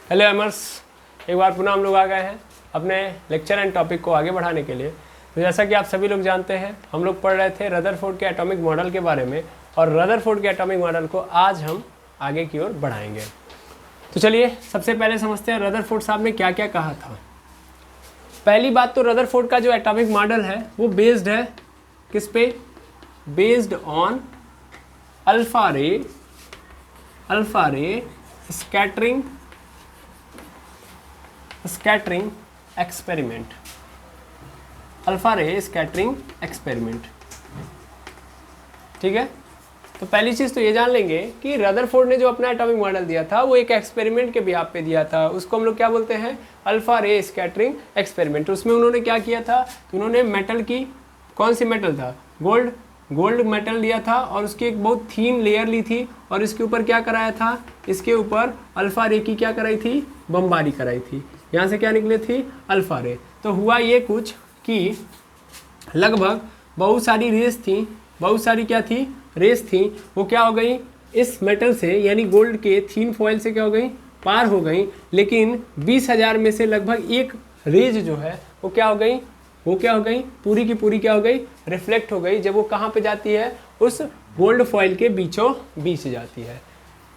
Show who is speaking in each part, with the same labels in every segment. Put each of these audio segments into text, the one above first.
Speaker 1: Hello एमर्स, एक बार पुनः हम लोग आ गए हैं अपने लेक्चर एंड टॉपिक को आगे बढ़ाने के लिए। तो जैसा कि आप सभी लोग जानते हैं, हम लोग पढ़ रहे थे रदरफोर्ड के एटॉमिक मॉडल के बारे में, और रदरफोर्ड के एटॉमिक मॉडल को आज हम आगे की ओर बढ़ाएंगे। तो चलिए सबसे पहले समझते हैं रदरफोर्ड साहब ने क्या क्या कहा था। पहली बात तो रदरफोर्ड का जो एटॉमिक मॉडल है वो बेस्ड है किस पे? बेस्ड ऑन अल्फा रे स्कैटरिंग एक्सपेरिमेंट। अल्फा रे स्कैटरिंग एक्सपेरिमेंट, ठीक है। तो पहली चीज़ तो ये जान लेंगे कि रदरफोर्ड ने जो अपना एटॉमिक मॉडल दिया था वो एक एक्सपेरिमेंट के बिहाफ पे दिया था। उसको हम लोग क्या बोलते हैं? अल्फा रे स्कैटरिंग एक्सपेरिमेंट। उसमें उन्होंने क्या किया था? तो उन्होंने मेटल की, कौन सी मेटल था? गोल्ड मेटल लिया था और उसकी एक बहुत थीन लेयर ली थी और इसके ऊपर क्या कराया था? इसके ऊपर अल्फा रे की क्या कराई थी? बमबारी कराई थी। यहाँ से क्या निकले थी? अल्फा रे। तो हुआ ये कुछ कि लगभग बहुत सारी रेस थी, बहुत सारी क्या थी? रेस थी। वो क्या हो गई? इस मेटल से यानी गोल्ड के थीन फॉइल से क्या हो गई? पार हो गई। लेकिन 20,000 में से लगभग एक रेज जो है वो क्या हो गई? पूरी की पूरी क्या हो गई? रिफ्लेक्ट हो गई। जब वो कहाँ पे जाती है? उस गोल्ड फॉइल के बीचों बीच जाती है,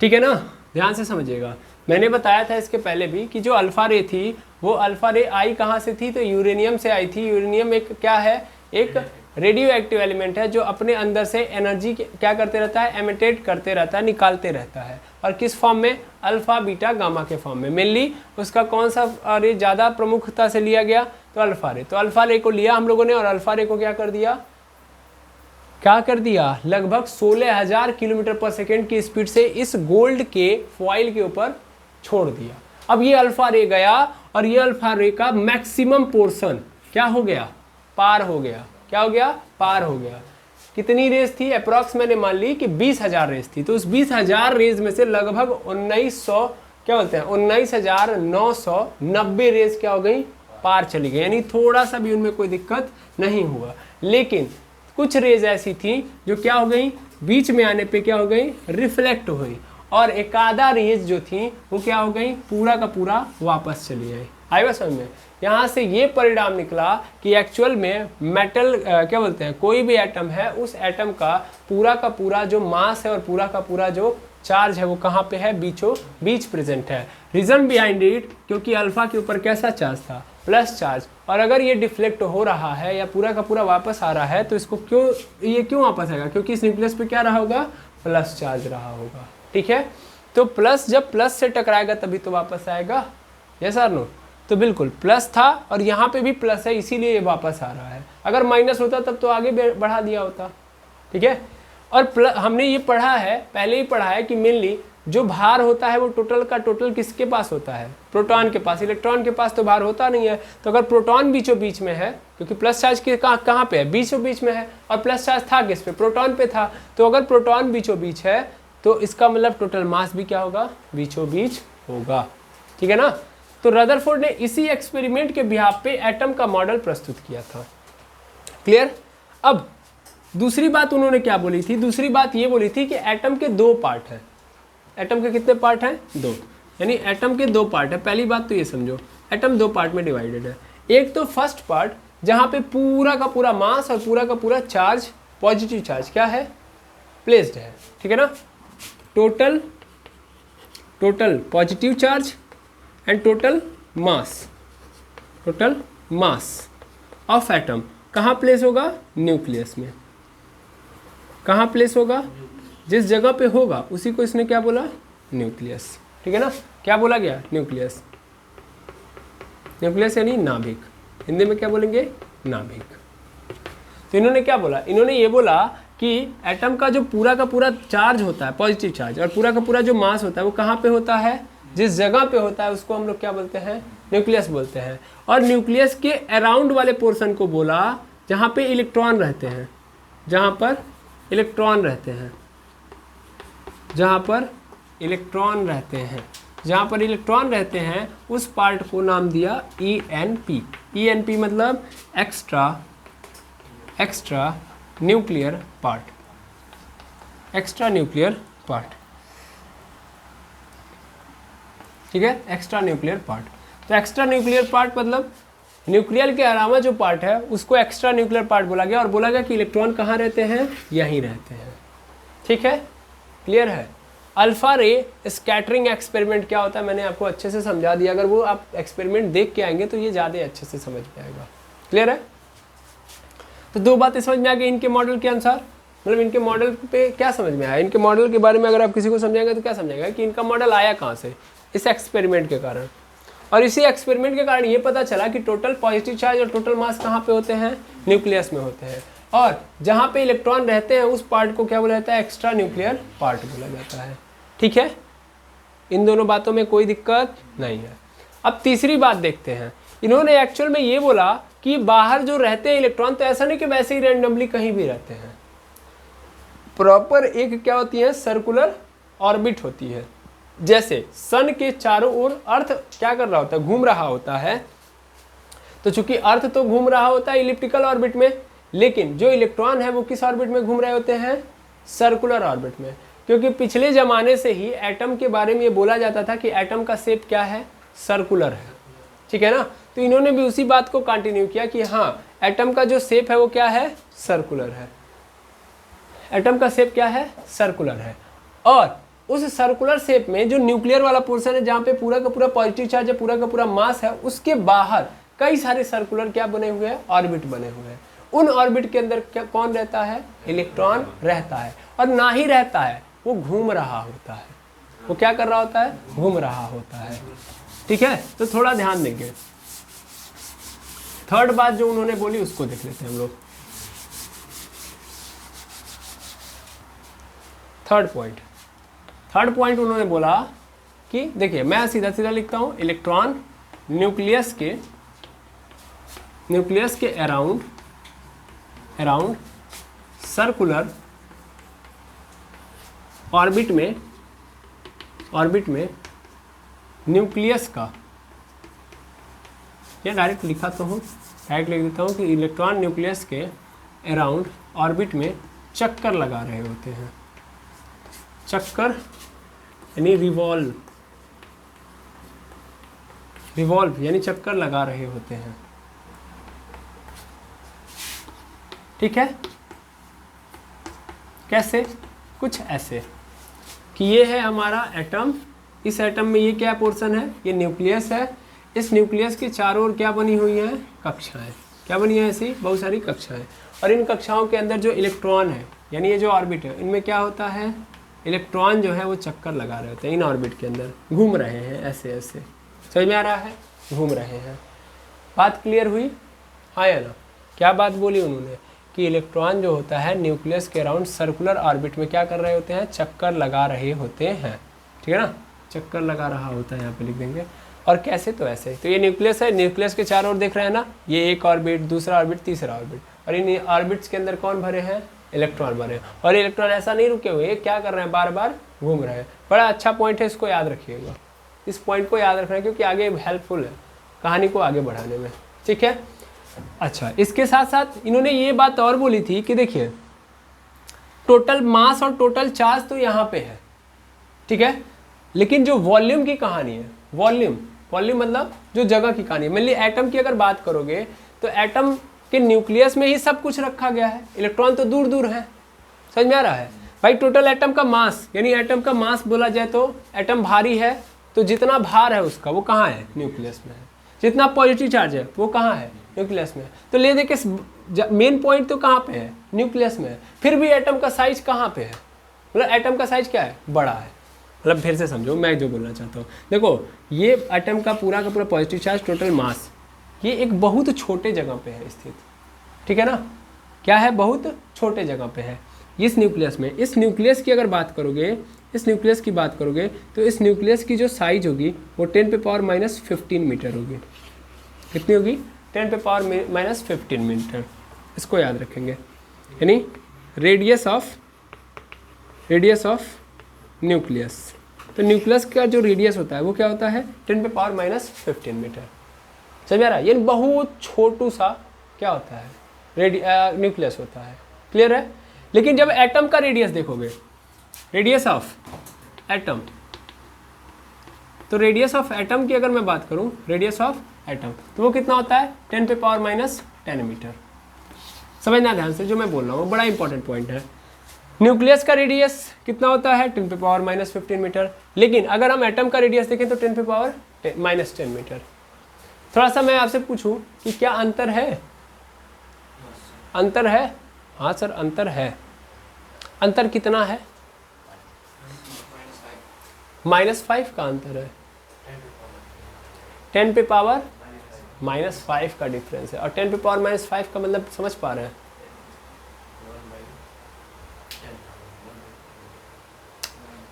Speaker 1: ठीक है ना। ध्यान से समझिएगा। मैंने बताया था इसके पहले भी कि जो अल्फा रे थी वो अल्फा रे आई कहाँ से थी? तो यूरेनियम से आई थी। यूरेनियम एक क्या है? एक रेडियो एक्टिव एलिमेंट है जो अपने अंदर से एनर्जी क्या करते रहता है? एमिटेट करते रहता है, निकालते रहता है। और किस फॉर्म में? अल्फा बीटा गामा के फॉर्म में। मेनली उसका कौन सा रे ज़्यादा प्रमुखता से लिया गया? तो अल्फा रे। तो अल्फा रे को लिया हम लोगों ने और अल्फा रे को क्या कर दिया? लगभग 16,000 किलोमीटर पर सेकेंड की स्पीड से इस गोल्ड के फॉइल के ऊपर छोड़ दिया। अब ये अल्फा रे गया और ये अल्फा रे का मैक्सिमम पोर्शन क्या हो गया? पार हो गया। क्या हो गया? पार हो गया। कितनी रेस थी? अप्रॉक्स मैंने मान ली कि 20,000 रेस थी। तो उस 20,000 रेस में से लगभग 1900 क्या बोलते हैं? 19,990 रेस क्या हो गई? पार चली गई। यानी थोड़ा सा भी उनमें कोई दिक्कत नहीं हुआ। लेकिन कुछ रेज ऐसी थी जो क्या हो गई? बीच में आने पे क्या हो गई? रिफ्लेक्ट हुई। और एक आधा रेज जो थी वो क्या हो गई? पूरा का पूरा वापस चली आई। आई बात समझ में? यहाँ से ये परिणाम निकला कि एक्चुअल में मेटल क्या बोलते हैं, कोई भी एटम है उस एटम का पूरा जो मास है और पूरा का पूरा जो चार्ज है वो कहाँ पे है? बीचों बीच प्रेजेंट है। रीजन बिहाइंड इट, क्योंकि अल्फा के ऊपर कैसा चार्ज था? Plus charge. और अगर ये डिफ्लेक्ट हो रहा है या पूरा का पूरा वापस आ रहा है तो इसको क्यों वापस आएगा? क्योंकि इस न्यूक्लियस पे क्या रहा होगा? प्लस चार्ज रहा होगा, ठीक है। तो प्लस जब प्लस से टकराएगा तभी तो वापस आएगा। यस और नो? तो बिल्कुल प्लस था और यहाँ पे भी प्लस है, इसीलिए ये वापस आ रहा है। अगर माइनस होता तब तो आगे बढ़ा दिया होता, ठीक है। और हमने ये पढ़ा है, पहले ही पढ़ा है कि मेनली जो भार होता है वो टोटल का टोटल किसके पास होता है? प्रोटॉन के पास। इलेक्ट्रॉन के पास तो भार होता नहीं है। तो अगर प्रोटॉन बीचों बीच में है, क्योंकि प्लस चार्ज कहाँ पे है? बीचों बीच में है। और प्लस चार्ज था किस पे? प्रोटॉन पे था। तो अगर प्रोटॉन बीचों बीच है तो इसका मतलब टोटल मास भी क्या होगा? बीचों बीच होगा, ठीक है ना। तो रदरफोर्ड ने इसी एक्सपेरिमेंट के बिहाफ पे एटम का मॉडल प्रस्तुत किया था। क्लियर? अब दूसरी बात उन्होंने क्या बोली थी? दूसरी बात ये बोली थी कि एटम के दो पार्ट हैं। एटम के कितने पार्ट हैं? दो। यानी एटम के दो पार्ट है। पहली बात तो ये समझो, एटम दो पार्ट में डिवाइडेड है। एक तो फर्स्ट पार्ट जहाँ पे पूरा का पूरा मास और पूरा का पूरा चार्ज, पॉजिटिव चार्ज क्या है? प्लेस्ड है, ठीक है ना। Total positive charge and total mass of atom कहाँ प्लेस होगा? न्यूक्लियस में। कहाँ प्लेस होगा? जिस जगह पे होगा उसी को इसने क्या बोला? न्यूक्लियस, ठीक है ना। क्या बोला गया? न्यूक्लियस। न्यूक्लियस यानी नाभिक। हिंदी में क्या बोलेंगे? नाभिक। तो इन्होंने क्या बोला? इन्होंने ये बोला कि एटम का जो पूरा का पूरा चार्ज होता है, पॉजिटिव चार्ज, और पूरा का पूरा जो मास होता है वो कहाँ पे होता है? जिस जगह पे होता है उसको हम लोग क्या बोलते हैं? न्यूक्लियस बोलते हैं। और न्यूक्लियस के अराउंड वाले पोर्शन को बोला जहाँ पे इलेक्ट्रॉन रहते हैं, जहाँ पर इलेक्ट्रॉन रहते हैं, उस पार्ट को नाम दिया ENP। ENP मतलब एक्स्ट्रा न्यूक्लियर पार्ट। ठीक है, एक्स्ट्रा न्यूक्लियर पार्ट। तो एक्स्ट्रा न्यूक्लियर पार्ट मतलब न्यूक्लियर के अलावा जो पार्ट है उसको एक्स्ट्रा न्यूक्लियर पार्ट बोला गया, और बोला गया कि इलेक्ट्रॉन कहाँ रहते हैं, यहीं रहते हैं। ठीक है, क्लियर है। अल्फा रे स्कैटरिंग एक्सपेरिमेंट क्या होता है मैंने आपको अच्छे से समझा दिया, अगर वो आप एक्सपेरिमेंट देख के आएंगे तो ये ज़्यादा अच्छे से समझ में आएगा। क्लियर है। तो दो बातें समझ में आ गई इनके मॉडल के अनुसार, मतलब इनके मॉडल पे क्या समझ में आया, इनके मॉडल के बारे में अगर आप किसी को समझाएंगे तो क्या समझाएगा कि इनका मॉडल आया कहाँ से, इस एक्सपेरिमेंट के कारण। और इसी एक्सपेरिमेंट के कारण ये पता चला कि टोटल पॉजिटिव चार्ज और टोटल मास कहाँ पे होते हैं, न्यूक्लियस में होते हैं, और जहाँ पे इलेक्ट्रॉन रहते हैं उस पार्ट को क्या बोला जाता है, एक्स्ट्रा न्यूक्लियर पार्ट बोला जाता है। ठीक है, इन दोनों बातों में कोई दिक्कत नहीं है। अब तीसरी बात देखते हैं, इन्होंने एक्चुअल में ये बोला कि बाहर जो रहते हैं इलेक्ट्रॉन, तो ऐसा नहीं कि वैसे ही रैंडमली कहीं भी रहते हैं, प्रॉपर एक क्या होती है, सर्कुलर ऑर्बिट होती है। जैसे सन के चारों ओर अर्थ क्या कर रहा होता है, घूम रहा होता है, तो चूंकि अर्थ तो घूम रहा होता है इलिप्टिकल ऑर्बिट में, लेकिन जो इलेक्ट्रॉन है वो किस ऑर्बिट में घूम रहे होते हैं, सर्कुलर ऑर्बिट में। क्योंकि पिछले जमाने से ही एटम के बारे में ये बोला जाता था कि एटम का शेप क्या है, सर्कुलर है। ठीक है ना, तो इन्होंने भी उसी बात को कंटिन्यू किया कि हाँ, एटम का जो शेप है वो क्या है, सर्कुलर है। एटम का शेप क्या है, सर्कुलर है, और उस सर्कुलर शेप में जो न्यूक्लियर वाला पोर्शन है, जहाँ पे पूरा का पूरा पॉजिटिव चार्ज है, पूरा का पूरा मास है, उसके बाहर कई सारे सर्कुलर क्या बने हुए हैं, ऑर्बिट बने हुए हैं। उन ऑर्बिट के अंदर क्या कौन रहता है, इलेक्ट्रॉन रहता है, और ना ही रहता है, वो घूम रहा होता है। वो क्या कर रहा होता है, घूम रहा होता है। ठीक है, तो थोड़ा ध्यान देंगे। थर्ड बात जो उन्होंने बोली उसको देख लेते हैं हम लोग। थर्ड पॉइंट उन्होंने बोला कि देखिए, मैं सीधा सीधा लिखता हूं, इलेक्ट्रॉन न्यूक्लियस के अराउंड सर्कुलर ऑर्बिट में न्यूक्लियस का, या डायरेक्ट लिखा तो हूँ, डायरेक्ट लिख देता हूँ कि इलेक्ट्रॉन न्यूक्लियस के अराउंड ऑर्बिट में चक्कर लगा रहे होते हैं। चक्कर यानी रिवॉल्व यानी चक्कर लगा रहे होते हैं। ठीक है, कैसे, कुछ ऐसे कि ये है हमारा एटम, इस एटम में ये क्या पोर्शन है, ये न्यूक्लियस है, इस न्यूक्लियस के चारों ओर क्या बनी हुई हैं, कक्षाएं, क्या बनी है, ऐसी बहुत सारी कक्षाएं, और इन कक्षाओं के अंदर जो इलेक्ट्रॉन है, यानी ये जो ऑर्बिट है, इनमें क्या होता है, इलेक्ट्रॉन जो है वो चक्कर लगा रहे होते हैं, इन ऑर्बिट के अंदर घूम रहे हैं, ऐसे ऐसे, समझ में आ रहा है, घूम रहे हैं। बात क्लियर हुई, हाँ या ना। क्या बात बोली उन्होंने कि इलेक्ट्रॉन जो होता है न्यूक्लियस के अराउंड सर्कुलर ऑर्बिट में क्या कर रहे होते हैं, चक्कर लगा रहे होते हैं। ठीक है ना, चक्कर लगा रहा होता है, यहाँ पे लिख देंगे। और कैसे, तो ऐसे, तो ये न्यूक्लियस है, न्यूक्लियस के चारों ओर देख रहे हैं ना, ये एक ऑर्बिट, दूसरा ऑर्बिट, तीसरा ऑर्बिट, और इन ऑर्बिट्स के अंदर कौन भरे हैं, इलेक्ट्रॉन भरे हैं। और इलेक्ट्रॉन ऐसा नहीं रुके हुए, क्या कर रहे हैं, बार बार घूम रहे हैं। बड़ा अच्छा पॉइंट है, इसको याद रखिएगा, इस पॉइंट को याद रखना है, क्योंकि आगे हेल्पफुल है कहानी को आगे बढ़ाने में। ठीक है, अच्छा, इसके साथ साथ इन्होंने ये बात और बोली थी कि देखिए, टोटल मास और टोटल चार्ज तो यहाँ पे है, ठीक है, लेकिन जो वॉल्यूम की कहानी है, वॉल्यूम मतलब जो जगह की कहानी है, मेनली एटम की अगर बात करोगे तो एटम के न्यूक्लियस में ही सब कुछ रखा गया है, इलेक्ट्रॉन तो दूर दूर है। समझ में आ रहा है भाई। टोटल एटम का मास, यानी एटम का मास बोला जाए तो एटम भारी है, तो जितना भार है उसका वो कहाँ है, न्यूक्लियस में है। जितना पॉजिटिव चार्ज है वो कहाँ है, न्यूक्लियस में। तो ले देखिए, मेन पॉइंट तो कहाँ पे है, न्यूक्लियस में है। फिर भी एटम का साइज कहाँ पे है, मतलब एटम का साइज क्या है, बड़ा है। मतलब फिर से समझो मैं जो बोलना चाहता हूँ, देखो ये एटम का पूरा पॉजिटिव चार्ज, टोटल मास, ये एक बहुत छोटे जगह पे है स्थित। ठीक है ना, क्या है, बहुत छोटे जगह पे है इस न्यूक्लियस में। इस न्यूक्लियस की अगर बात करोगे, इस न्यूक्लियस की बात करोगे तो इस न्यूक्लियस की जो साइज होगी वो 10⁻⁻15 मीटर होगी। कितनी होगी, 10⁻⁻15 मीटर। इसको याद रखेंगे, यानी रेडियस ऑफ न्यूक्लियस। तो न्यूक्लियस का जो रेडियस होता है वो क्या होता है, 10⁻⁻15 मीटर। समझ आ रहा है, ये बहुत छोटू सा क्या होता है, न्यूक्लियस होता है। क्लियर है। लेकिन जब एटम का रेडियस देखोगे, रेडियस ऑफ एटम, तो रेडियस ऑफ एटम की अगर मैं बात करूं, रेडियस ऑफ एटम, तो वो कितना होता है 10⁻⁻10 मीटर। समझना ध्यान से जो मैं बोल रहा हूँ, बड़ा इंपॉर्टेंट पॉइंट है। न्यूक्लियस का रेडियस कितना होता है 10⁻⁻15 मीटर, लेकिन अगर हम एटम का रेडियस देखें तो 10⁻⁻10 मीटर। थोड़ा सा मैं आपसे पूछूं कि क्या अंतर है? अंतर है? हाँ सर अंतर है। अंतर कितना है? -5 का अंतर है। 10⁻⁻5 का डिफरेंस है। और 10⁻⁻5 का मतलब समझ पा रहे हैं?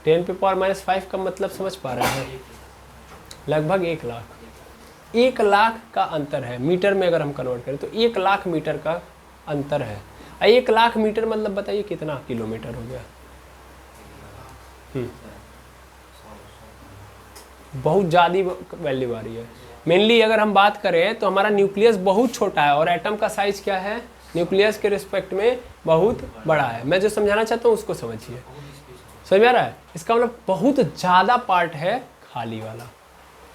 Speaker 1: 10⁻⁻5 का मतलब समझ पा रहे हैं? लगभग 1 लाख। 1 लाख का अंतर है। मीटर में अगर हम कन्वर्ट करें तो 1 लाख मीटर का अंतर है। 1 लाख मीटर मतलब बताइए कितना किलोमीटर हो गया? बहुत ज़्यादा वैल्यू आ रही है। मेनली अगर हम बात करें तो हमारा न्यूक्लियस बहुत छोटा है और एटम का साइज क्या है न्यूक्लियस के रिस्पेक्ट में बहुत बड़ा है। मैं जो समझाना चाहता हूँ उसको समझिए। समझ में आ रहा है? इसका मतलब बहुत ज़्यादा पार्ट है खाली वाला,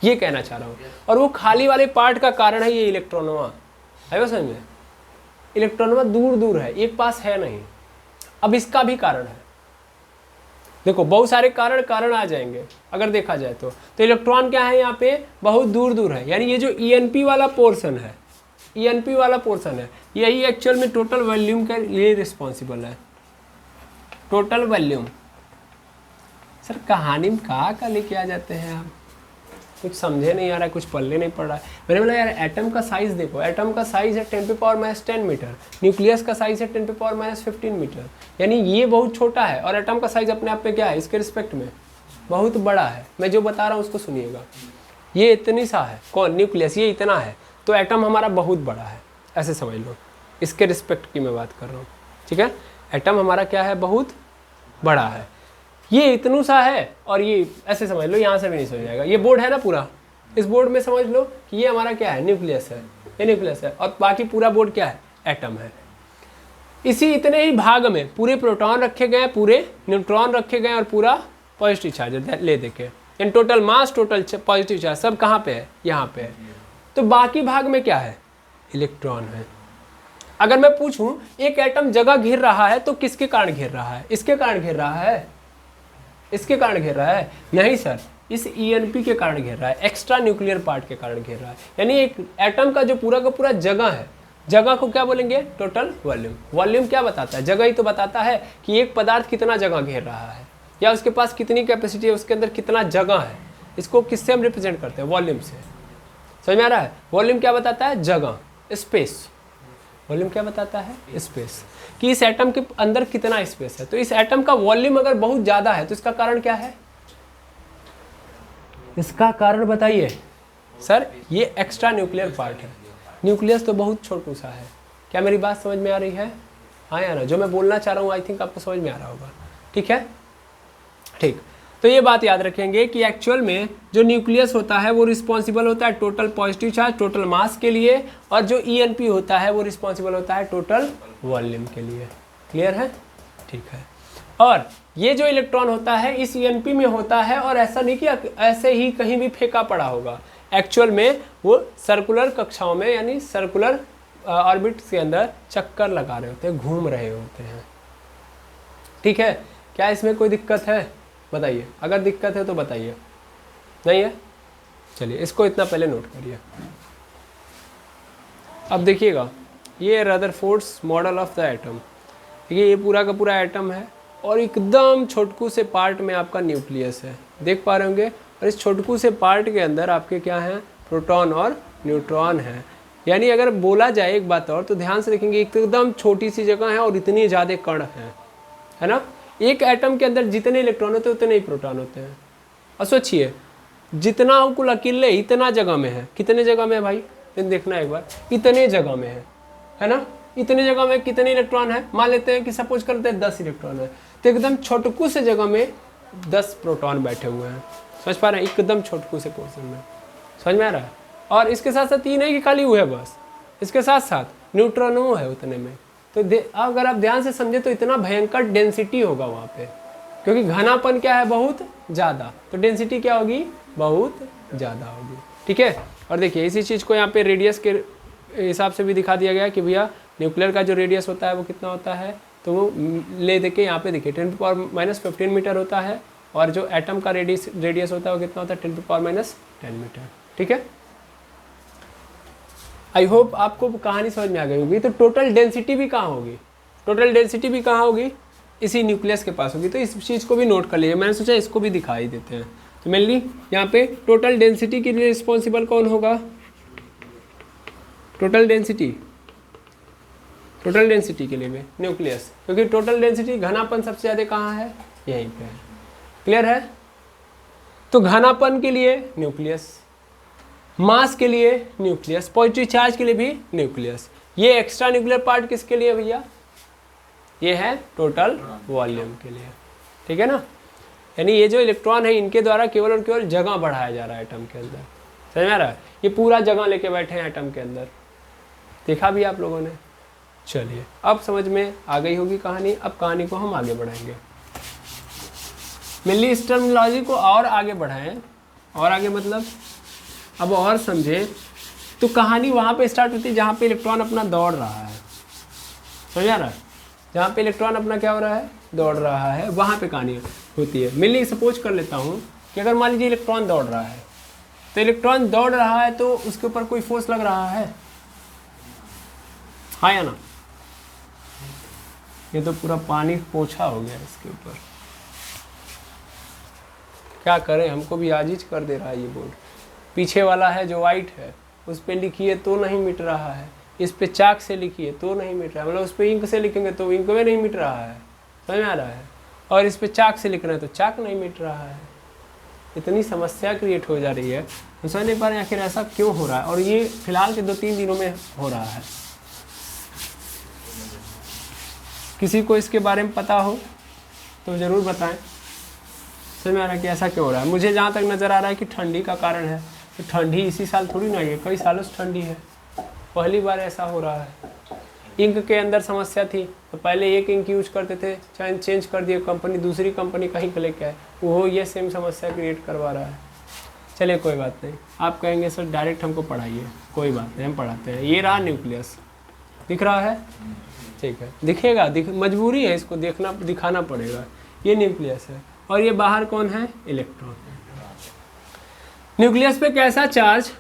Speaker 1: ये कहना चाह रहा हूँ। और वो खाली वाले पार्ट का कारण है ये इलेक्ट्रॉनवा। है समझ में? इलेक्ट्रॉनवा दूर दूर है, एक पास है नहीं। अब इसका भी कारण है। देखो बहुत सारे कारण आ जाएंगे अगर देखा जाए तो इलेक्ट्रॉन क्या है यहाँ पे बहुत दूर दूर है। यानी ये जो ENP वाला पोर्शन है, ENP वाला पोर्शन है, यही एक्चुअल में टोटल वॉल्यूम के लिए रिस्पॉन्सिबल है। टोटल वॉल्यूम सर कहानी में कहाँ लेके आ जाते हैं आप? कुछ समझे नहीं आ रहा है, कुछ पल्ले नहीं पड़ रहा है। मैंने बोला यार एटम का साइज देखो, एटम का साइज है 10⁻10 मीटर, न्यूक्लियस का साइज है 10⁻15 मीटर। यानी ये बहुत छोटा है और एटम का साइज अपने आप में क्या है इसके रिस्पेक्ट में बहुत बड़ा है। मैं जो बता रहा हूँ उसको सुनिएगा। ये इतनी सा है, कौन? न्यूक्लियस। ये इतना है तो एटम हमारा बहुत बड़ा है, ऐसे समझ लो। इसके रिस्पेक्ट की मैं बात कर रहा हूँ, ठीक है? एटम हमारा क्या है बहुत बड़ा है। ये इतनू सा है और ये ऐसे समझ लो, यहाँ से भी नहीं समझ जाएगा। ये बोर्ड है ना पूरा, इस बोर्ड में समझ लो कि ये हमारा क्या है न्यूक्लियस है, ये न्यूक्लियस है और बाकी पूरा बोर्ड क्या है एटम है। इसी इतने ही भाग में पूरे प्रोटॉन रखे गए, पूरे न्यूट्रॉन रखे गए और पूरा पॉजिटिव चार्ज ले देखे। In total mass, total positive charge सब कहाँ पे है? यहाँ पे है। तो बाकी भाग में क्या है? इलेक्ट्रॉन है। अगर मैं पूछूं एक एटम जगह घिर रहा है तो किसके कारण घिर रहा है? इसके कारण घिर रहा है? इसके कारण घेर रहा है? नहीं सर, इस ENP के कारण घेर रहा है, एक्स्ट्रा न्यूक्लियर पार्ट के कारण घेर रहा है। यानी एक एटम का जो पूरा का पूरा जगह है, जगह को क्या बोलेंगे? Total volume. वॉल्यूम क्या बताता है? जगह ही तो बताता है कि एक पदार्थ कितना जगह घेर रहा है या उसके पास कितनी कैपेसिटी है, उसके अंदर कितना जगह है। इसको किससे हम रिप्रेजेंट करते हैं? वॉल्यूम से। समझ में आ रहा है? वॉल्यूम क्या बताता है? जगह, स्पेस। वॉल्यूम क्या बताता है? स्पेस, कि इस एटम के अंदर कितना स्पेस है। तो इस एटम का वॉल्यूम अगर बहुत ज़्यादा है तो इसका कारण क्या है? इसका कारण बताइए सर। ये एक्स्ट्रा न्यूक्लियर पार्ट है। न्यूक्लियस तो बहुत छोटू सा है। क्या मेरी बात समझ में आ रही है? हाँ या ना? जो मैं बोलना चाह रहा हूँ आई थिंक आपको समझ में आ रहा होगा। ठीक है, ठीक। तो ये बात याद रखेंगे कि एक्चुअल में जो न्यूक्लियस होता है वो रिस्पॉन्सिबल होता है total positive charge, total mass के लिए, और जो ENP होता है वो रिस्पॉन्सिबल होता है टोटल वॉल्यूम के लिए। क्लियर है? ठीक है। और ये जो इलेक्ट्रॉन होता है इस ENP में होता है, और ऐसा नहीं कि ऐसे ही कहीं भी फेंका पड़ा होगा। एक्चुअल में वो सर्कुलर कक्षाओं में यानी सर्कुलर ऑर्बिट्स के अंदर चक्कर लगा रहे होते हैं, घूम रहे होते हैं। ठीक है? क्या इसमें कोई दिक्कत है? बताइए, अगर दिक्कत है तो बताइए। नहीं है? चलिए इसको इतना पहले नोट करिए। अब देखिएगा, ये Rutherford's model of the atom. देखिए ये पूरा का पूरा एटम है और एकदम छोटकू से पार्ट में आपका न्यूक्लियस है, देख पा रहे होंगे। और इस छोटकू से पार्ट के अंदर आपके क्या हैं? प्रोटॉन और न्यूट्रॉन हैं। यानी अगर बोला जाए एक बात और तो ध्यान से देखेंगे, एकदम छोटी सी जगह है और इतनी ज़्यादा कण हैं, है ना? एक एटम के अंदर जितने इलेक्ट्रॉन होते हैं उतने ही प्रोटॉन होते हैं। और सोचिए जितना कुल अकेले इतना जगह में है, कितने जगह में है भाई? देखना एक बार, इतने जगह में है ना? इतने जगह में कितने इलेक्ट्रॉन है? मान लेते हैं कि सपोज करते हैं 10 इलेक्ट्रॉन है, तो एकदम छोटकू से जगह में 10 प्रोटॉन बैठे हुए हैं। समझ पा रहे हैं? एकदम छोटकू से पोर्शन में। समझ में आ रहा है? और इसके साथ साथ ये नहीं कि खाली वो है बस, इसके साथ साथ न्यूट्रॉनों है उतने में। तो अगर आप ध्यान से समझे तो इतना भयंकर डेंसिटी होगा वहाँ पे, क्योंकि घनापन क्या है? बहुत ज़्यादा। तो डेंसिटी क्या होगी? बहुत ज़्यादा होगी। ठीक है, और देखिए इसी चीज़ को यहाँ पे रेडियस के हिसाब से भी दिखा दिया गया कि भैया न्यूक्लियर का जो रेडियस होता है वो कितना होता है, तो वो ले देके यहाँ पे देखिए 10⁻⁻15 मीटर होता है, और जो एटम का रेडियस होता है वो कितना होता है 10⁻10 मीटर। ठीक है, आई होप आपको कहानी समझ में आ गई होगी। तो टोटल डेंसिटी भी कहाँ होगी, टोटल डेंसिटी भी कहाँ होगी, इसी न्यूक्लियस के पास होगी। तो इस चीज़ को भी नोट कर लीजिए, मैंने सोचा इसको भी दिखा ही देते हैं। तो मेनली यहाँ पे टोटल डेंसिटी के लिए रिस्पॉन्सिबल कौन होगा, टोटल डेंसिटी के लिए भी न्यूक्लियस, क्योंकि टोटल डेंसिटी घनापन सबसे ज़्यादा कहाँ है, यहीं पे है। क्लियर है, तो घनापन के लिए न्यूक्लियस, मास के लिए न्यूक्लियस, पॉजिटिव चार्ज के लिए भी न्यूक्लियस। ये एक्स्ट्रा न्यूक्लियर पार्ट किसके लिए भैया, ये है टोटल वॉल्यूम के लिए। ठीक है ना, यानी ये जो इलेक्ट्रॉन है इनके द्वारा केवल और केवल जगह बढ़ाया जा रहा है एटम के अंदर। समझ में आ रहा है, ये पूरा जगह लेके बैठे हैं एटम के अंदर, देखा भी आप लोगों ने। चलिए अब समझ में आ गई होगी कहानी। अब कहानी को हम आगे बढ़ाएंगे, मेनली इस टर्मिनोलॉजी को और आगे बढ़ाएं, और आगे मतलब अब और समझे। तो कहानी वहाँ पे स्टार्ट होती है जहाँ पे इलेक्ट्रॉन अपना दौड़ रहा है, समझ आ रहा है, जहाँ पे इलेक्ट्रॉन अपना क्या हो रहा है, दौड़ रहा है, वहाँ पे कहानी होती है। मेनली सपोज कर लेता हूँ कि अगर मान लीजिए इलेक्ट्रॉन दौड़ रहा है, तो इलेक्ट्रॉन दौड़ रहा है तो उसके ऊपर कोई फोर्स लग रहा है, हाँ या ना। ये तो पूरा पानी पोछा हो गया इसके ऊपर, क्या करें, हमको भी आजीज कर दे रहा है ये बोर्ड। पीछे वाला है जो वाइट है उस पर लिखिए तो नहीं मिट रहा है, इस पे चाक से लिखिए तो नहीं मिट रहा है, मतलब उस पर इंक से लिखेंगे तो इंक में नहीं मिट रहा है, समझ में आ रहा है, और इस पे चाक से लिख रहे हैं तो चाक नहीं मिट रहा है। इतनी समस्या क्रिएट हो जा रही है, हम समझ नहीं पा रहे आखिर ऐसा क्यों हो रहा है, और ये फिलहाल के 2-3 दिनों में हो रहा है। किसी को इसके बारे में पता हो तो ज़रूर बताएं, समझ में आ रहा है कि ऐसा क्यों हो रहा है। मुझे जहाँ तक नज़र आ रहा है कि ठंडी का कारण है, तो ठंडी इसी साल थोड़ी ना आई है, कई सालों से ठंडी है, पहली बार ऐसा हो रहा है। इंक के अंदर समस्या थी, तो पहले एक इंक यूज करते थे, चेंज कर दिए कंपनी, दूसरी कंपनी कहीं के लेके आए, वो ये सेम समस्या क्रिएट करवा रहा है। चलिए कोई बात नहीं, आप कहेंगे सर डायरेक्ट हमको पढ़ाइए, कोई बात नहीं हम पढ़ाते हैं। ये रहा न्यूक्लियस, दिख रहा है, ठीक है, दिखेगा, मजबूरी है, इसको देखना दिखाना पड़ेगा। ये न्यूक्लियस है और ये बाहर कौन है, इलेक्ट्रॉन। न्यूक्लियस पे कैसा चार्ज,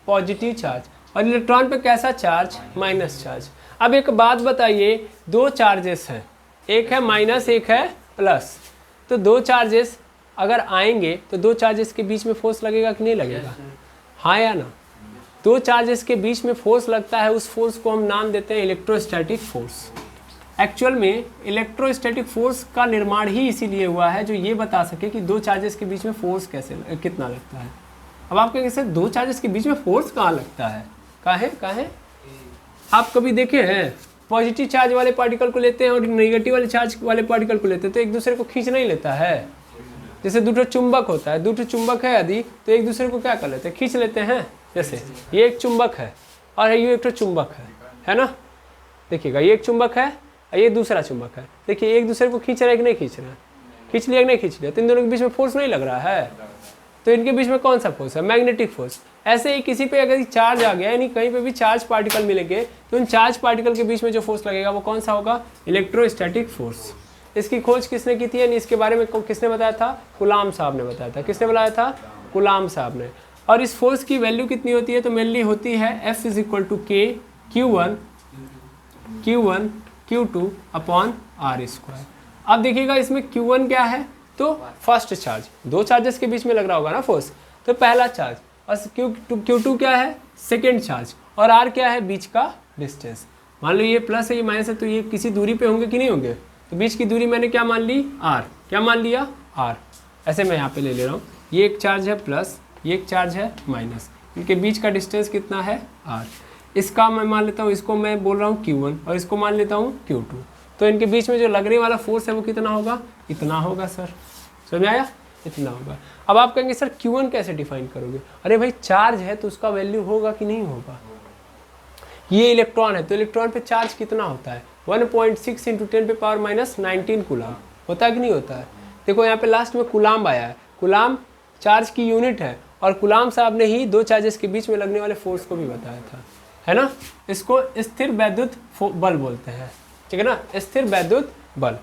Speaker 1: पॉजिटिव चार्ज, और इलेक्ट्रॉन पे कैसा चार्ज, माइनस चार्ज। अब एक बात बताइए, दो चार्जेस हैं, एक है माइनस एक है प्लस, तो दो चार्जेस अगर आएंगे तो दो चार्जेस के बीच में फोर्स लगेगा कि नहीं लगेगा, हाँ या ना। दो चार्जेस के बीच में फोर्स लगता है, उस फोर्स को हम नाम देते हैं इलेक्ट्रोस्टैटिक फोर्स। एक्चुअल में इलेक्ट्रोस्टैटिक फोर्स का निर्माण ही इसीलिए हुआ है जो ये बता सके कि दो चार्जेस के बीच में फोर्स कैसे कितना लगता है। अब आप कहेंगे सर दो चार्जेस के बीच में फोर्स कहाँ लगता है, कहाँ है आप कभी देखे हैं, पॉजिटिव चार्ज वाले पार्टिकल को लेते हैं और नेगेटिव वाले चार्ज वाले पार्टिकल को लेते हैं तो एक दूसरे को खींच नहीं लेता है। जैसे दो चुंबक होता है, दो चुंबक है यदि तो एक दूसरे को क्या कर लेते हैं, खींच लेते हैं। जैसे ये एक चुंबक है और ये एक चुंबक है ना, देखिएगा ये एक चुंबक है और ये दूसरा चुंबक है, देखिए एक दूसरे को खींच रहा है कि नहीं खींच रहा है, खींच लिया कि नहीं खींच लिया, तो इन दोनों के बीच में फोर्स नहीं लग रहा है, तो इनके बीच में कौन सा फोर्स है, मैग्नेटिक फोर्स। ऐसे ही किसी पे अगर चार्ज आ गया यानी कहीं पे भी चार्ज पार्टिकल मिलेंगे तो उन चार्ज पार्टिकल के बीच में जो फोर्स लगेगा वो कौन सा होगा, इलेक्ट्रोस्टैटिक फोर्स। इसकी खोज किसने की थी, यानी इसके बारे में किसने बताया था, कूलाम साहब ने बताया था। किसने बताया था, कूलाम साहब ने। और इस फोर्स की वैल्यू कितनी होती है, तो मेनली होती है F = K Q1 Q2 upon R²। अब देखिएगा इसमें Q1 क्या है, तो फर्स्ट चार्ज, दो चार्जेस के बीच में लग रहा होगा ना फोर्स, तो पहला चार्ज, और Q2 क्या है, सेकेंड चार्ज, और R क्या है, बीच का डिस्टेंस। मान लो ये प्लस है ये माइनस है तो ये किसी दूरी पे होंगे कि नहीं होंगे, तो बीच की दूरी मैंने क्या मान ली, R। क्या मान लिया, R। ऐसे मैं यहाँ पे ले रहा हूँ, ये एक चार्ज है प्लस, ये एक चार्ज है माइनस, इनके बीच का डिस्टेंस कितना है, R। इसका मैं मान लेता हूँ, इसको मैं बोल रहा हूँ Q1 और इसको मान लेता हूँ Q2, तो इनके बीच में जो लगने वाला फोर्स है वो कितना होगा, इतना होगा सर, समझ में आया, इतना होगा। अब आप कहेंगे सर Q1 कैसे डिफाइन करोगे, अरे भाई चार्ज है तो उसका वैल्यू होगा कि नहीं होगा। ये इलेक्ट्रॉन है तो इलेक्ट्रॉन पे चार्ज कितना होता है, 1.6 × 10⁻⁻19 कूलाम होता है कि नहीं होता है। देखो यहाँ पे लास्ट में कूलाम आया है, कूलाम चार्ज की यूनिट है और कूलाम साहब ने ही दो चार्जेस के बीच में लगने वाले फोर्स को भी बताया था, है ना। इसको स्थिर वैद्युत बल बोलते हैं, ठीक है ना, स्थिर वैद्युत बल।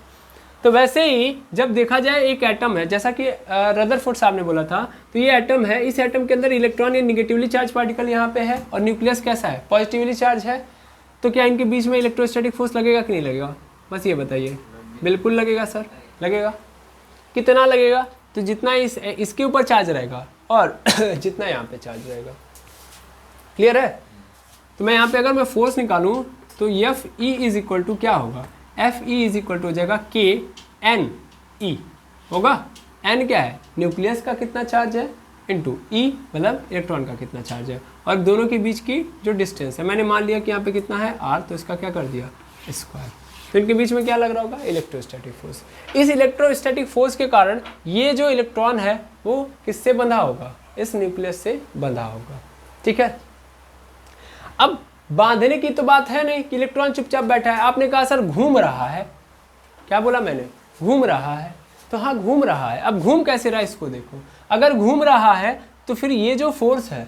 Speaker 1: तो वैसे ही जब देखा जाए एक एटम है, जैसा कि रदरफोर्ड साहब ने बोला था, तो ये एटम है, इस एटम के अंदर इलेक्ट्रॉन या निगेटिवली चार्ज पार्टिकल यहाँ पे है और न्यूक्लियस कैसा है, पॉजिटिवली चार्ज है। तो क्या इनके बीच में इलेक्ट्रोस्टैटिक फोर्स लगेगा कि नहीं लगेगा, बस ये बताइए। बिल्कुल लगेगा सर, लगेगा। कितना लगेगा, तो जितना इसके ऊपर चार्ज रहेगा और जितना यहाँ पे चार्ज रहेगा। क्लियर है। तो मैं यहाँ पे अगर मैं फोर्स निकालूं तो F E is equal to क्या होगा, F E is equal to हो जाएगा के एन ई होगा। एन क्या है, न्यूक्लियस का कितना चार्ज है, इंटू ई मतलब इलेक्ट्रॉन का कितना चार्ज है, और दोनों के बीच की जो डिस्टेंस है। मैंने मान लिया कि यहाँ पे कितना है आर, तो इसका क्या कर दिया स्क्वायर। तो इनके बीच में क्या लग रहा होगा, इलेक्ट्रोस्टैटिक फोर्स। इस इलेक्ट्रोस्टैटिक फोर्स के कारण ये जो इलेक्ट्रॉन है वो किससे बंधा होगा, इस न्यूक्लियस से बंधा होगा, ठीक है। अब बांधने की तो बात है नहीं कि इलेक्ट्रॉन चुपचाप बैठा है। आपने कहा सर घूम रहा है, क्या बोला मैंने, घूम रहा है। तो हाँ घूम रहा है। अब घूम कैसे रहा है इसको देखो, अगर घूम रहा है तो फिर ये जो फोर्स है,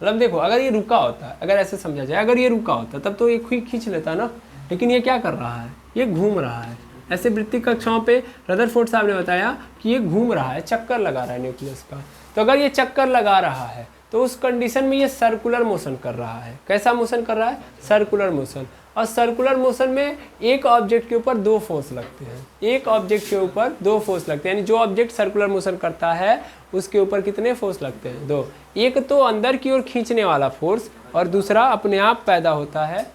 Speaker 1: मतलब देखो अगर ये रुका होता, अगर ऐसे समझा जाए, अगर ये रुका होता तब तो ये खींच लेता ना, लेकिन ये क्या कर रहा है, ये घूम रहा है। ऐसे वृत्तीय कक्षाओं पे रदरफोर्ड साहब ने बताया कि ये घूम रहा है, चक्कर लगा रहा है न्यूक्लियस का। तो अगर ये चक्कर लगा रहा है तो उस कंडीशन में ये सर्कुलर मोशन कर रहा है। कैसा मोशन कर रहा है, सर्कुलर मोशन। और सर्कुलर मोशन में एक ऑब्जेक्ट के ऊपर दो फोर्स लगते हैं, एक ऑब्जेक्ट के ऊपर दो फोर्स लगते हैं, यानी जो ऑब्जेक्ट सर्कुलर मोशन करता है उसके ऊपर कितने फोर्स लगते हैं, दो। एक तो अंदर की ओर खींचने वाला फोर्स और दूसरा अपने आप पैदा होता है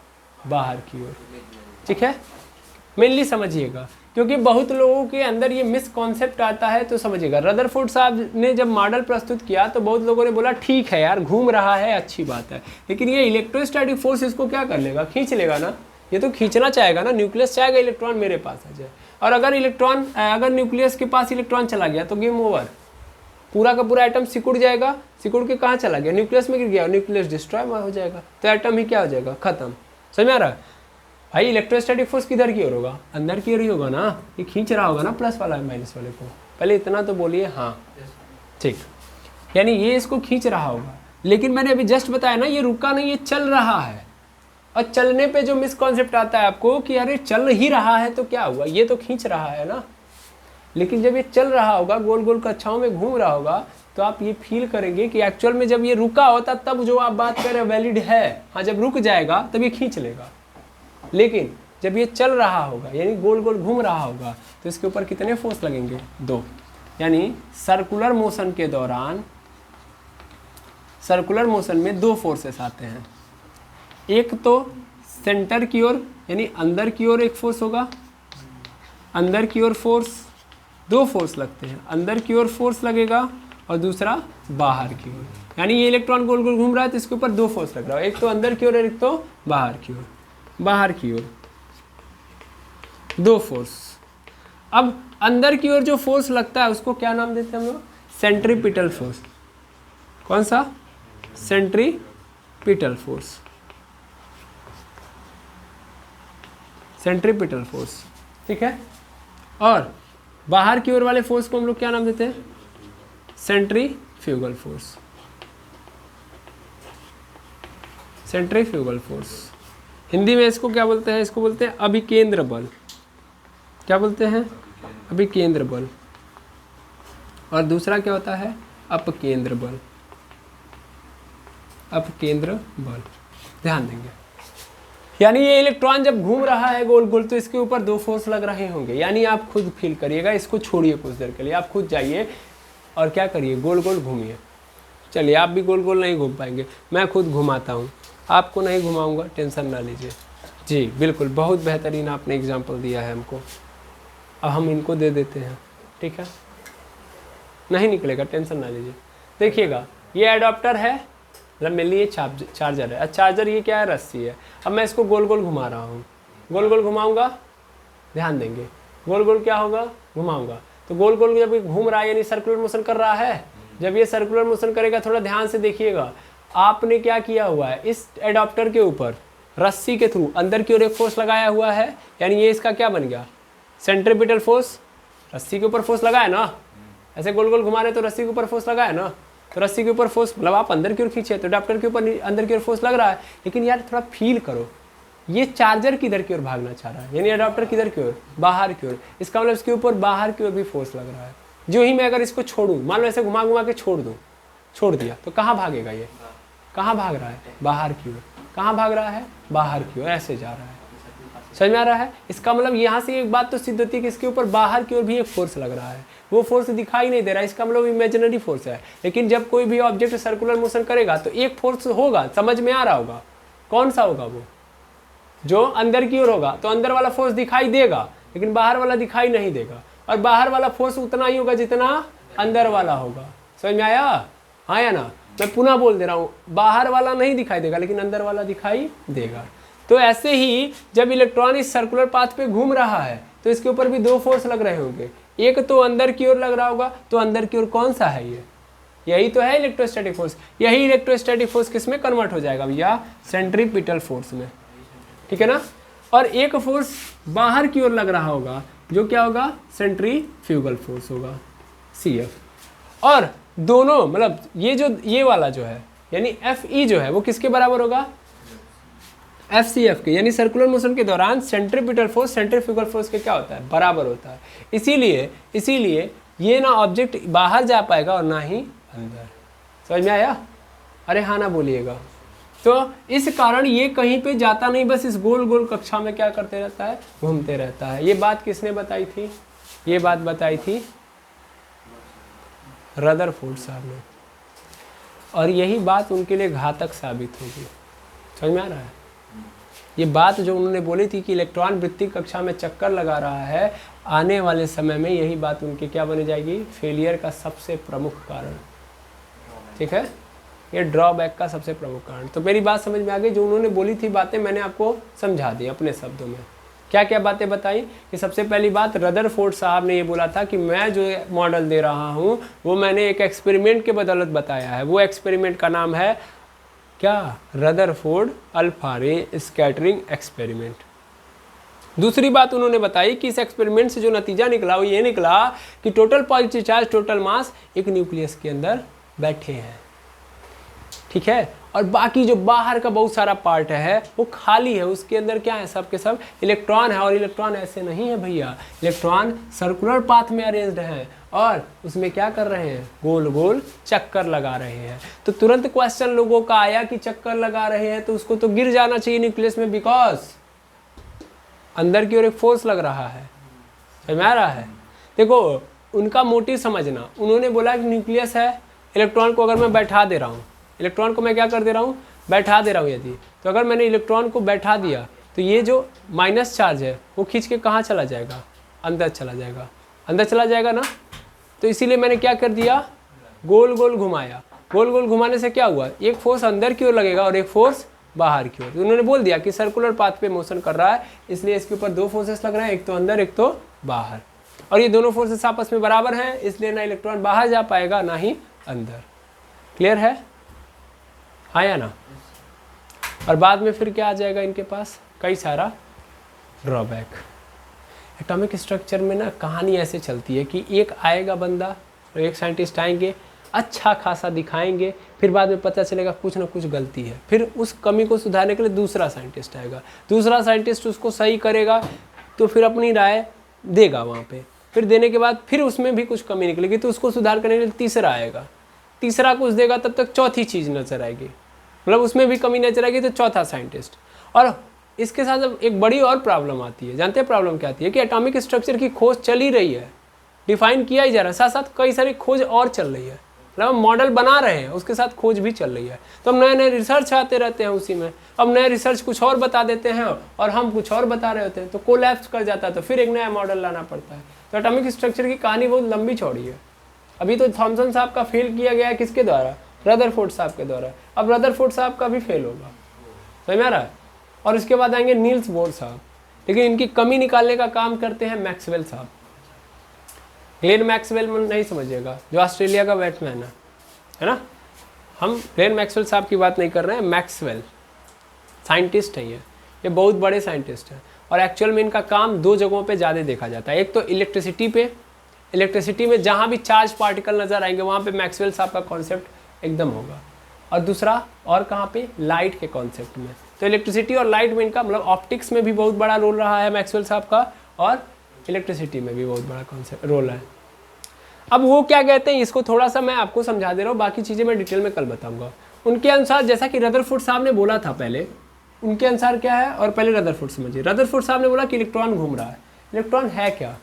Speaker 1: बाहर की ओर, ठीक है। मेनली समझिएगा, क्योंकि बहुत लोगों के अंदर ये मिसकॉन्सेप्ट आता है, तो समझिएगा। रदरफोर्ड साहब ने जब मॉडल प्रस्तुत किया तो बहुत लोगों ने बोला ठीक है यार घूम रहा है, अच्छी बात है, लेकिन ये इलेक्ट्रोस्टैटिक फोर्स इसको क्या कर लेगा, खींच लेगा ना। ये तो खींचना चाहेगा ना, न्यूक्लियस चाहेगा इलेक्ट्रॉन मेरे पास आ जाए। और अगर न्यूक्लियस के पास इलेक्ट्रॉन चला गया तो गेम ओवर, पूरा का पूरा एटम सिकुड़ जाएगा। सिकुड़ के कहाँ चला गया, न्यूक्लियस में गिर गया, न्यूक्लियस डिस्ट्रॉय हो जाएगा, तो एटम ही क्या हो जाएगा, खत्म। समझ में आ रहा है भाई। इलेक्ट्रोस्टैटिक फोर्स किधर की ओर होगा, अंदर की ओर ही होगा ना। ये खींच रहा होगा ना प्लस वाला माइनस वाले को, पहले इतना तो बोलिए हाँ, ठीक। यानी ये इसको खींच रहा होगा, लेकिन मैंने अभी जस्ट बताया ना ये रुका नहीं, ये चल रहा है। और चलने पे जो मिसकॉन्सेप्ट आता है आपको कि अरे चल ही रहा है तो क्या हुआ, ये तो खींच रहा है ना। लेकिन जब ये चल रहा होगा, गोल गोल कक्षाओं में घूम रहा होगा, तो आप ये फील करेंगे कि एक्चुअल में जब ये रुका होता तब जो आप बात कर रहे हैं वैलिड है। हाँ जब रुक जाएगा तब ये खींच लेगा, लेकिन जब ये चल रहा होगा यानी गोल गोल घूम रहा होगा तो इसके ऊपर कितने फोर्स लगेंगे, दो। यानी सर्कुलर मोशन के दौरान, सर्कुलर मोशन में दो फोर्सेस आते हैं। एक तो सेंटर की ओर यानी अंदर की ओर एक फोर्स होगा, अंदर की ओर फोर्स, दो फोर्स लगते हैं, अंदर की ओर फोर्स लगेगा और दूसरा बाहर की ओर। यानी ये इलेक्ट्रॉन गोल गोल घूम रहा है तो इसके ऊपर दो फोर्स लग रहा है, एक तो अंदर की ओर एक तो बाहर की ओर। बाहर की ओर दो फोर्स। अब अंदर की ओर जो फोर्स लगता है उसको क्या नाम देते हैं हम लोग, सेंट्रीपिटल फोर्स। कौन सा, सेंट्रीपिटल फोर्स, सेंट्रीपिटल फोर्स, ठीक है। और बाहर की ओर वाले फोर्स को हम लोग क्या नाम देते हैं, centrifugal force, centrifugal force. Hindi में इसको क्या बोलते हैं, इसको बोलते हैं अभिकेंद्र बल। क्या बोलते हैं, अभिकेंद्र बल। और दूसरा क्या होता है, अपकेंद्र बल, अपकेंद्र बल। ध्यान देंगे, यानी ये इलेक्ट्रॉन जब घूम रहा है गोल गोल तो इसके ऊपर दो फोर्स लग रहे होंगे। यानी आप खुद फील करिएगा, इसको छोड़िए कुछ देर के लिए, आप खुद जाइए और क्या करिए, गोल गोल घूमिए। चलिए आप भी गोल गोल नहीं घूम पाएंगे, मैं खुद घुमाता हूँ, आपको नहीं घुमाऊंगा, टेंशन ना लीजिए। जी बिल्कुल, बहुत बेहतरीन आपने एग्जाम्पल दिया है हमको। अब हम इनको दे देते हैं, ठीक है, नहीं निकलेगा, टेंशन ना लीजिए। देखिएगा ये एडाप्टर है, मतलब मेरे लिए चार्जर है। चार्जर ये क्या है, रस्सी है। अब मैं इसको गोल गोल घुमा रहा हूँ, गोल गोल घुमाऊंगा, ध्यान देंगे, गोल गोल क्या होगा, घुमाऊंगा। तो गोल गोल जब घूम रहा है यानी सर्कुलर मोशन कर रहा है। जब ये सर्कुलर मोशन करेगा, थोड़ा ध्यान से देखिएगा, आपने क्या किया हुआ है, इस एडाप्टर के ऊपर रस्सी के थ्रू अंदर की ओर एक फोर्स लगाया हुआ है, यानी ये इसका क्या बन गया, सेंट्रीपिटल फोर्स। रस्सी के ऊपर फोर्स लगा है ना, ऐसे गोल गोल घुमा रहे तो रस्सी के ऊपर फोर्स लगा है ना, तो रस्सी के ऊपर फोर्स, मतलब आप अंदर की ओर खींचे तो अडाप्टर के ऊपर अंदर की ओर फोर्स लग रहा है, लेकिन यार थोड़ा फील करो, ये चार्जर किधर की ओर भागना चाह रहा है, यानी अडाप्टर किधर की ओर, बाहर की ओर। इसका मतलब इसके ऊपर बाहर की ओर भी फोर्स लग रहा है। जो ही मैं अगर इसको छोड़ूं, मान लो ऐसे घुमा घुमा के छोड़ दूं, छोड़ दिया तो कहाँ भागेगा ये, कहाँ भाग रहा है, बाहर की ओर। कहाँ भाग रहा है, बाहर की ओर, ऐसे जा रहा है। समझ में आ रहा है? इसका मतलब यहाँ से एक बात तो सिद्ध होती है कि इसके ऊपर बाहर की ओर भी एक फोर्स लग रहा है, वो फोर्स दिखाई नहीं दे रहा है, इसका मतलब इमेजिनरी फोर्स है। लेकिन जब कोई भी ऑब्जेक्ट सर्कुलर मोशन करेगा तो एक फोर्स होगा, समझ में आ रहा होगा, कौन सा होगा वो, जो अंदर की ओर होगा। तो अंदर वाला फोर्स दिखाई देगा लेकिन बाहर वाला दिखाई नहीं देगा, और बाहर वाला फोर्स उतना ही होगा जितना अंदर वाला होगा। समझ में आया? हाँ या ना? मैं पुनः बोल दे रहा हूँ, बाहर वाला नहीं दिखाई देगा लेकिन अंदर वाला दिखाई देगा। तो ऐसे ही जब इलेक्ट्रॉन इस सर्कुलर पाथ पे घूम रहा है तो इसके ऊपर भी दो फोर्स लग रहे होंगे, एक तो अंदर की ओर लग रहा होगा, तो अंदर की ओर कौन सा है ये, यही तो है इलेक्ट्रोस्टैटिक फोर्स। यही इलेक्ट्रोस्टैटिक फोर्स किस में कन्वर्ट हो जाएगा भैया, सेंट्रीपिटल फोर्स में, ठीक है ना। और एक फोर्स बाहर की ओर लग रहा होगा जो क्या होगा, सेंट्रीफ्यूगल फोर्स होगा, CF। और दोनों मतलब ये वाला जो है यानी FE जो है वो किसके बराबर होगा, FCF के, यानी सर्कुलर मोशन के दौरान सेंट्रीपिटल फोर्स सेंट्रीफ्यूगल फोर्स के क्या होता है, बराबर होता है। इसीलिए ये ना ऑब्जेक्ट बाहर जा पाएगा और ना ही अंदर। समझ में आया? अरे हाँ ना बोलिएगा। तो इस कारण ये कहीं पे जाता नहीं, बस इस गोल गोल कक्षा में क्या करते रहता है, घूमते रहता है। ये बात किसने बताई थी, ये बात बताई थी रदरफोर्ड साहब ने, और यही बात उनके लिए घातक साबित होगी। समझ में आ रहा है? ये बात जो उन्होंने बोली थी कि इलेक्ट्रॉन वृत्तीय कक्षा में चक्कर लगा रहा है, आने वाले समय में यही बात उनके क्या बनी जाएगी, फेलियर का सबसे प्रमुख कारण। ठीक है, ये ड्रॉबैक का सबसे प्रमुख कारण। तो मेरी बात समझ में आ गई, जो उन्होंने बोली थी बातें मैंने आपको समझा दी अपने शब्दों में। क्या क्या बातें बताई कि सबसे पहली बात, रदरफोर्ड साहब ने ये बोला था कि मैं जो मॉडल दे रहा हूँ वो मैंने एक एक्सपेरिमेंट के बदौलत बताया है। वो एक्सपेरिमेंट का नाम है क्या, रदरफोर्ड अल्फा रे स्कैटरिंग एक्सपेरिमेंट। दूसरी बात उन्होंने बताई कि इस एक्सपेरिमेंट से जो नतीजा निकला वो ये निकला कि total positive charge, total mass एक न्यूक्लियस के अंदर बैठे हैं। ठीक है, और बाकी जो बाहर का बहुत सारा पार्ट है वो खाली है, उसके अंदर क्या है, सब के सब इलेक्ट्रॉन है। और इलेक्ट्रॉन ऐसे नहीं है भैया, इलेक्ट्रॉन सर्कुलर पाथ में अरेंज्ड है और उसमें क्या कर रहे हैं, गोल गोल चक्कर लगा रहे हैं। तो तुरंत क्वेश्चन लोगों का आया कि चक्कर लगा रहे हैं तो उसको तो गिर जाना चाहिए न्यूक्लियस में, बिकॉज अंदर की ओर एक फोर्स लग रहा है। समझ में आ रहा है? देखो उनका मोटिव समझना, उन्होंने बोला कि न्यूक्लियस है, इलेक्ट्रॉन को अगर मैं बैठा दे रहा हूँ, इलेक्ट्रॉन को मैं क्या कर दे रहा हूँ, बैठा दे रहा हूँ। यदि तो अगर मैंने इलेक्ट्रॉन को बैठा दिया तो ये जो माइनस चार्ज है वो खींच के कहाँ चला जाएगा, अंदर चला जाएगा, अंदर चला जाएगा ना। तो इसीलिए मैंने क्या कर दिया, गोल गोल घुमाया। गोल गोल घुमाने से क्या हुआ, एक फोर्स अंदर की ओर लगेगा और एक फोर्स बाहर की ओर। तो उन्होंने बोल दिया कि सर्कुलर पाथ पे मोशन कर रहा है, इसलिए इसके ऊपर दो फोर्सेस लग रहे हैं, एक तो अंदर एक तो बाहर, और ये दोनों फोर्सेस आपस में बराबर हैं, इसलिए ना इलेक्ट्रॉन बाहर जा पाएगा ना ही अंदर। क्लियर है? हाँ या ना? और बाद में फिर क्या आ जाएगा इनके पास, कई सारा ड्रॉबैक। एटॉमिक स्ट्रक्चर में ना कहानी ऐसे चलती है कि एक आएगा बंदा और एक साइंटिस्ट आएंगे, अच्छा खासा दिखाएंगे, फिर बाद में पता चलेगा कुछ ना कुछ गलती है, फिर उस कमी को सुधारने के लिए दूसरा साइंटिस्ट आएगा, दूसरा साइंटिस्ट उसको सही करेगा तो फिर अपनी राय देगा वहाँ पे, फिर देने के बाद फिर उसमें भी कुछ कमी निकलेगी तो उसको सुधार करने के लिए तीसरा आएगा, तीसरा कुछ देगा, तब तक चौथी चीज़ नजर आएगी, मतलब उसमें भी कमी नजर आएगी तो चौथा साइंटिस्ट। और इसके साथ अब एक बड़ी और प्रॉब्लम आती है, जानते हैं प्रॉब्लम क्या आती है, कि एटॉमिक स्ट्रक्चर की खोज चल ही रही है, डिफाइन किया ही जा रहा है, साथ साथ कई सारी खोज और चल रही है, मतलब मॉडल बना रहे हैं उसके साथ खोज भी चल रही है। तो हम नए नए रिसर्च आते रहते हैं उसी में, अब नए रिसर्च कुछ और बता देते हैं और हम कुछ और बता रहे होते हैं, तो कोलैप्स कर जाता है, तो फिर एक नया मॉडल लाना पड़ता है। तो एटॉमिक स्ट्रक्चर की कहानी बहुत लंबी चौड़ी है। अभी तो थॉमसन साहब का फेल किया गया है, किसके द्वारा, रदरफोर्ड साहब के द्वारा, अब रदरफोर्ड साहब का भी फेल होगा। समझ में आ रहा है? और इसके बाद आएंगे नील्स बोर साहब, लेकिन इनकी कमी निकालने का काम करते हैं मैक्सवेल साहब। ग्लेन मैक्सवेल नहीं समझिएगा, जो ऑस्ट्रेलिया का बैट्समैन है ना, हम ग्लेन मैक्सवेल साहब की बात नहीं कर रहे हैं। मैक्सवेल साइंटिस्ट है, ये बहुत बड़े साइंटिस्ट हैं, और एक्चुअल में इनका काम दो जगहों पे ज़्यादा देखा जाता है। एक तो इलेक्ट्रिसिटी पे, इलेक्ट्रिसिटी में जहाँ भी चार्ज पार्टिकल नजर आएंगे वहाँ पे मैक्सवेल साहब का कॉन्सेप्ट एकदम होगा। और दूसरा और कहाँ पे, लाइट के कॉन्सेप्ट में। तो इलेक्ट्रिसिटी और लाइट में इनका मतलब ऑप्टिक्स में भी बहुत बड़ा रोल रहा है मैक्सवेल साहब का, और इलेक्ट्रिसिटी में भी बहुत बड़ा कॉन्सेप्ट रोल है। अब वो क्या कहते हैं इसको थोड़ा सा मैं आपको समझा दे रहा हूँ, बाकी चीज़ें मैं डिटेल में कल बताऊंगा। उनके अनुसार जैसा कि रदरफोर्ड साहब ने बोला था पहले, उनके अनुसार क्या है, और पहले रदरफोर्ड समझिए। रदरफोर्ड साहब ने बोला कि इलेक्ट्रॉन घूम रहा है। इलेक्ट्रॉन है क्या,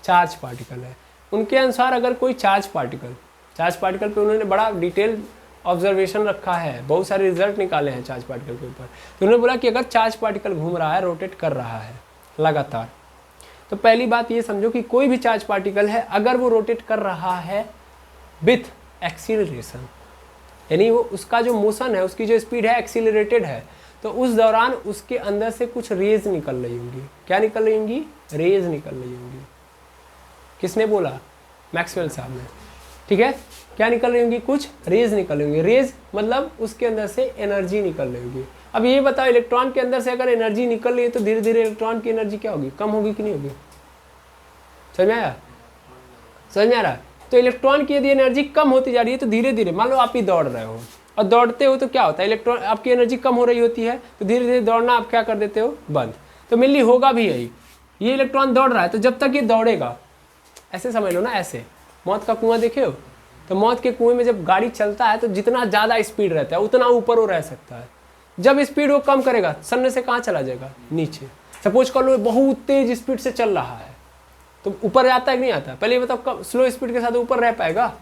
Speaker 1: चार्ज पार्टिकल है। उनके अनुसार अगर कोई चार्ज पार्टिकल पे उन्होंने बड़ा डिटेल ऑब्जर्वेशन रखा है, बहुत सारे रिजल्ट निकाले हैं चार्ज पार्टिकल के ऊपर। तो उन्होंने बोला कि अगर चार्ज पार्टिकल घूम रहा है, रोटेट कर रहा है लगातार, तो पहली बात ये समझो कि कोई भी चार्ज पार्टिकल है अगर वो रोटेट कर रहा है विथ एक्सीलरेशन, यानी वो उसका जो मोशन है, उसकी जो स्पीड है एक्सीलरेटेड है, तो उस दौरान उसके अंदर से कुछ रेज निकल रही होंगी। क्या निकल रही होंगी, रेज निकल रही होंगी। किसने बोला, मैक्सवेल साहब ने, ठीक है। क्या निकल रही होंगी, कुछ रेज निकल रही होंगी। रेज मतलब उसके अंदर से एनर्जी निकल रही होगी। अब ये बताओ, इलेक्ट्रॉन के अंदर से अगर एनर्जी निकल रही है तो धीरे धीरे इलेक्ट्रॉन की एनर्जी क्या होगी, कम होगी कि नहीं होगी। समझ में आया, समझ में आ रहा है। तो इलेक्ट्रॉन की यदि एनर्जी कम होती जा रही है तो धीरे धीरे, मान लो आप ही दौड़ रहे हो और दौड़ते हो तो क्या होता है, इलेक्ट्रॉन आपकी एनर्जी कम हो रही होती है, तो धीरे धीरे दौड़ना आप क्या कर देते हो, बंद। तो मेनली होगा भी यही, ये इलेक्ट्रॉन दौड़ रहा है तो जब तक ये दौड़ेगा, ऐसे समझ लो ना, ऐसे मौत का कुआं देखे हो, तो मौत के कुएं में जब गाड़ी चलता है तो जितना ज़्यादा स्पीड रहता है उतना ऊपर वो रह सकता है। जब स्पीड वो कम करेगा, सन्ने से कहाँ चला जाएगा, नीचे। सपोज कर लो बहुत तेज स्पीड से चल रहा है तो ऊपर आता है कि नहीं आता, पहले ये बताओ, स्लो स्पीड के साथ ऊपर रह पाएगा,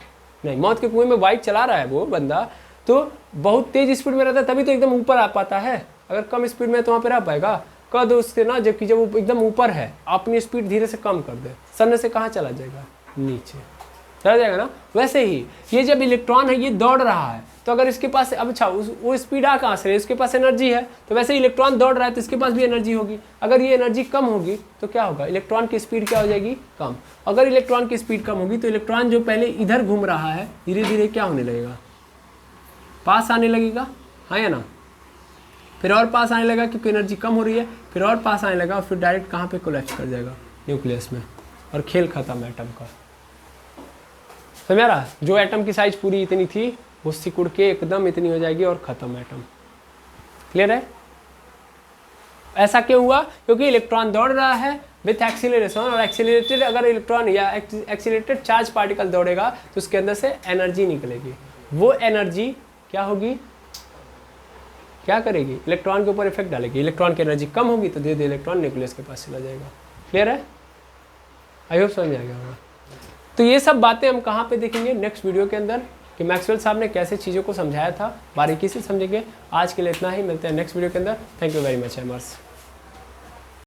Speaker 1: नहीं। मौत के कुएं में बाइक चला रहा है वो बंदा, तो बहुत तेज स्पीड में रहता है तभी तो एकदम ऊपर आ पाता है। अगर कम स्पीड में तो वहाँ पे रह पाएगा, कर दो उससे ना, जबकि जब वो एकदम ऊपर है अपनी स्पीड धीरे से कम कर दे, सन्ने से कहाँ चला जाएगा, नीचे चला जाएगा ना। वैसे ही ये जब इलेक्ट्रॉन है ये दौड़ रहा है, तो अगर इसके पास, अब अच्छा वो स्पीड आ कहाँ से रही है, इसके पास एनर्जी है, तो वैसे ही इलेक्ट्रॉन दौड़ रहा है तो इसके पास भी एनर्जी होगी। अगर ये एनर्जी कम होगी तो क्या होगा, इलेक्ट्रॉन की स्पीड क्या हो जाएगी, कम। अगर इलेक्ट्रॉन की स्पीड कम होगी तो इलेक्ट्रॉन जो पहले इधर घूम रहा है धीरे धीरे क्या होने लगेगा, पास आने लगेगा, हाँ या ना। फिर और पास आने लगा क्योंकि एनर्जी कम हो रही है, फिर और पास आने लगा और फिर डायरेक्ट कहाँ पे कोलैप्स कर जाएगा, न्यूक्लियस में, और खेल खत्म एटम का। समझ आ रहा, जो एटम की साइज पूरी इतनी थी वो सिकुड़ के एकदम इतनी हो जाएगी और खत्म एटम। क्लियर है। ऐसा क्यों हुआ, क्योंकि इलेक्ट्रॉन दौड़ रहा है विथ एक्सीलरेशन, और एक्सीलरेटेड अगर इलेक्ट्रॉन या एक्सीलरेटेड चार्ज पार्टिकल दौड़ेगा तो उसके अंदर से एनर्जी निकलेगी। वो एनर्जी क्या होगी, क्या करेगी, इलेक्ट्रॉन के ऊपर इफेक्ट डालेगी। इलेक्ट्रॉन की एनर्जी कम होगी तो धीरे धीरे इलेक्ट्रॉन न्यूक्लियस के पास चला जाएगा। क्लियर है, आई होप समझ आ गया होगा। तो ये सब बातें हम कहाँ पे देखेंगे, नेक्स्ट वीडियो के अंदर, कि मैक्सवेल साहब ने कैसे चीज़ों को समझाया था, बारीकी से समझेंगे। आज के लिए इतना ही, मिलते हैं नेक्स्ट वीडियो के अंदर। Thank you very much एमर्स।